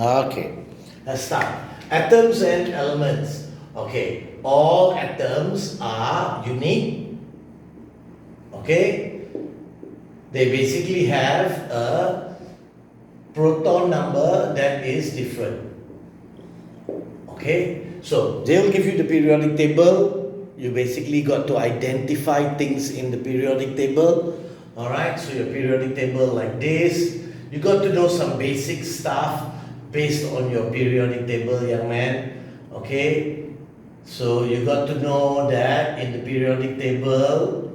Okay, let's start. Atoms and elements. Okay, all atoms are unique. Okay, they basically have a proton number that is different. Okay, so they'll give you the periodic table. You basically got to identify things in the periodic table. Alright, so your periodic table like this. You got to know some basic stuff based on your periodic table, young man. Okay, so you got to know that in the periodic table,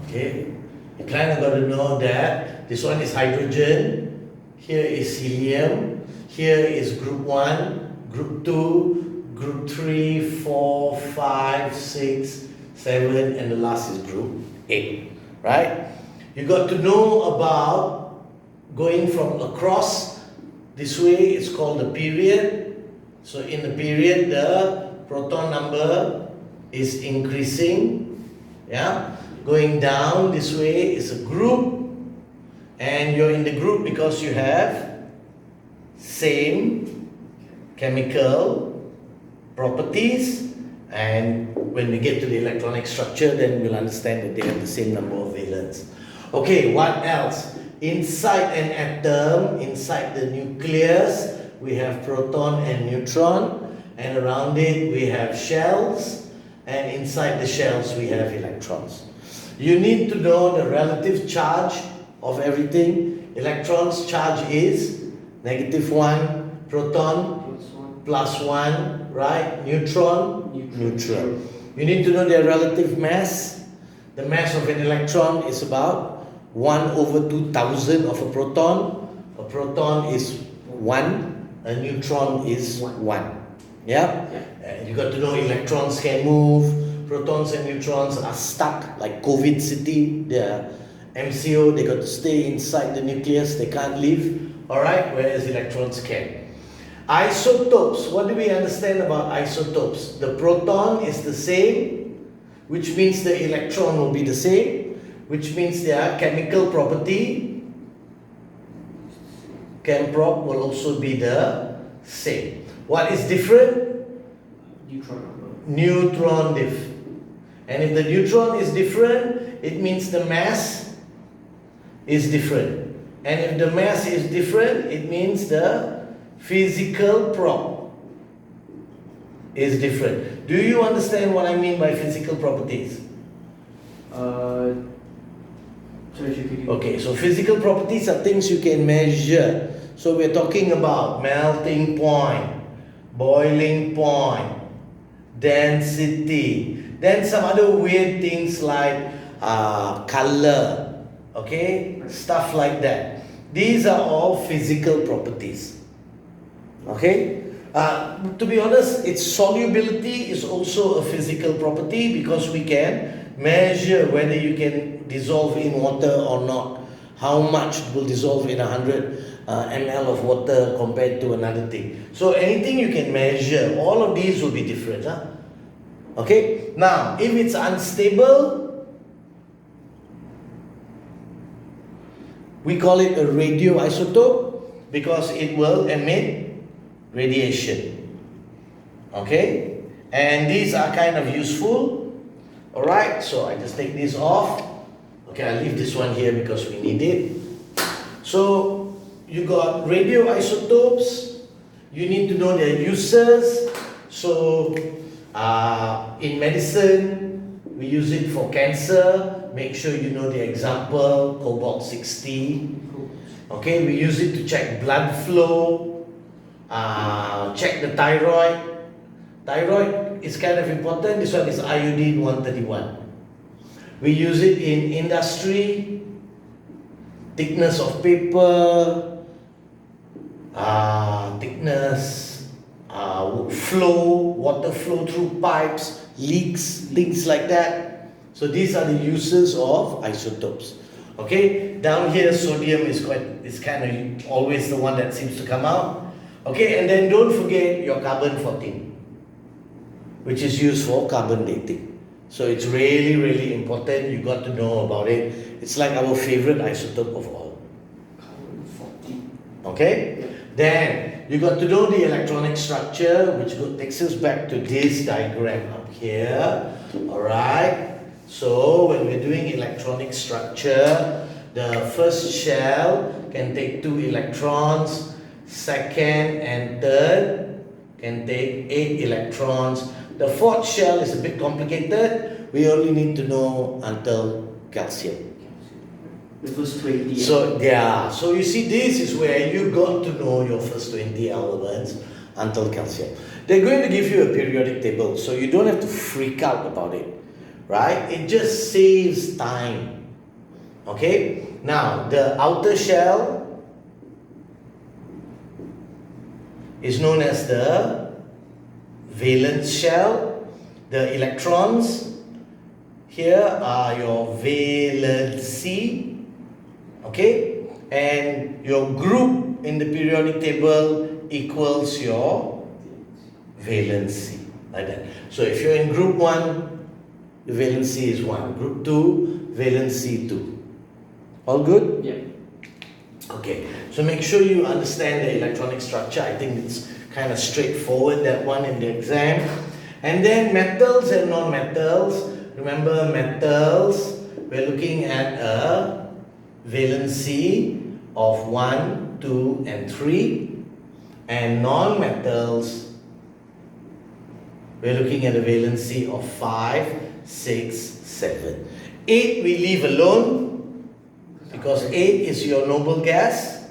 okay, you kind of got to know that this one is hydrogen, here is helium, here is group 1, group 2, group 3, 4, 5, 6, 7, and the last is group 8, right? You got to know about going from across this way, it's called the period. So in the period, the proton number is increasing, yeah? Going down this way is a group, and you're in the group because you have same chemical properties, and when we get to the electronic structure, then we'll understand that they have the same number of valence. Okay, what else? Inside an atom, inside the nucleus, we have proton and neutron, and around it we have shells, and inside the shells we have electrons. You need to know the relative charge of everything. Electrons charge is -1, proton +1, right? Neutron, neutral. You need to know their relative mass. The mass of an electron is about 1/2000 of a proton. A proton is 1, a neutron is 1. Yeah? You got to know electrons can move, protons and neutrons are stuck like COVID city. They are MCO, they got to stay inside the nucleus, they can't leave, alright, whereas electrons can. Isotopes, what do we understand about isotopes? The proton is the same, which means the electron will be the same, which means their chemical property, chemprop, will also be the same. What is different? Neutron diff. And if the neutron is different, it means the mass is different. And if the mass is different, it means the physical prop is different. Do you understand what I mean by physical properties? Okay, so physical properties are things you can measure. So we're talking about melting point, boiling point, density, then some other weird things like color, okay, stuff like that. These are all physical properties. Okay, to be honest, its solubility is also a physical property because we can measure whether you can dissolve in water or not. How much will dissolve in 100 ml of water compared to another thing. So anything you can measure, all of these will be different. Huh? Okay, now if it's unstable, we call it a radioisotope because it will emit radiation. Okay, and these are kind of useful. Alright, so I just take this off. Okay, I'll leave this one here because we need it. So you got radioisotopes. You need to know their uses. So in medicine, we use it for cancer. Make sure you know the example, cobalt-60. Okay, we use it to check blood flow, check the thyroid. Thyroid is kind of important. This one is iodine-131. We use it in industry, thickness of paper, thickness, flow, water flow through pipes, leaks, things like that. So these are the uses of isotopes. Okay, down here sodium is kind of always the one that seems to come out. Okay, and then don't forget your carbon-14, which is used for carbon dating. So it's really, really important. You got to know about it. It's like our favorite isotope of all. Carbon 14. Okay? Yeah. Then you got to know the electronic structure, which takes us back to this diagram up here. Alright? So when we're doing electronic structure, the first shell can take 2 electrons, second and third can take 8 electrons. The fourth shell is a bit complicated. We only need to know until calcium. The first 20. So yeah, so you see, this is where you got to know your first 20 elements until calcium. They're going to give you a periodic table, so you don't have to freak out about it, right? It just saves time. Okay, now the outer shell is known as the valence shell. The electrons here are your valency, okay, and your group in the periodic table equals your valency, like that. So if you're in group 1, the valency is 1, group 2, valency 2. All good? Yeah. Okay, so make sure you understand the electronic structure. I think it's kind of straightforward, that one in the exam. And then metals and non-metals. Remember, metals, we're looking at a valency of 1, 2, and 3. And non-metals, we're looking at a valency of 5, 6, 7. 8 we leave alone, because 8 is your noble gas.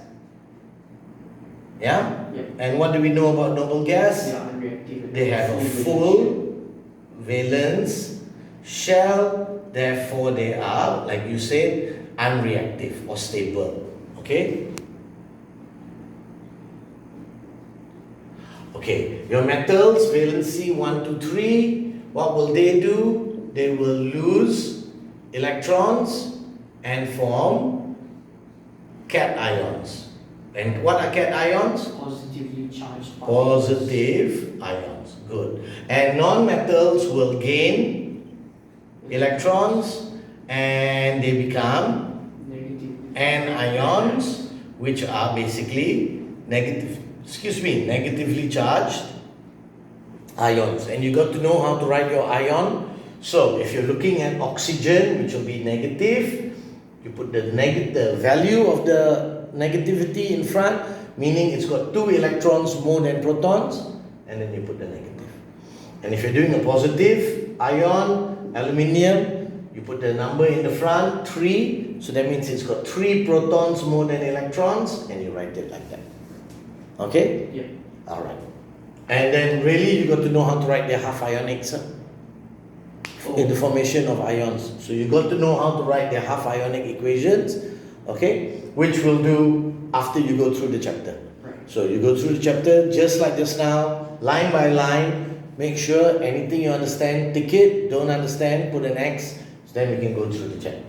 Yeah? Yeah. And what do we know about noble gas? They are unreactive. They have a full valence shell, therefore they are, like you said, unreactive or stable. Okay? Okay, your metals, valency 1, 2, 3, what will they do? They will lose electrons and form cations. And what are cations? Positively charged particles. Positive ions. Good. And non-metals will gain electrons and they become Negative. anions, which are basically negatively charged ions. And you got to know how to write your ion. So if you're looking at oxygen, which will be negative, you put the value of the negativity in front, meaning it's got 2 electrons more than protons, and then you put the negative. And if you're doing a positive ion, aluminium, you put the number in the front, 3, so that means it's got 3 protons more than electrons, and you write it like that. Okay? Yeah. Alright. And then really you got to know how to write the half ionics in the formation of ions. So you got to know how to write the half ionic equations, okay, which we'll do after you go through the chapter. Right. So you go through the chapter just like just now, line by line. Make sure anything you understand, tick it. Don't understand, put an X. So then we can go through the chapter.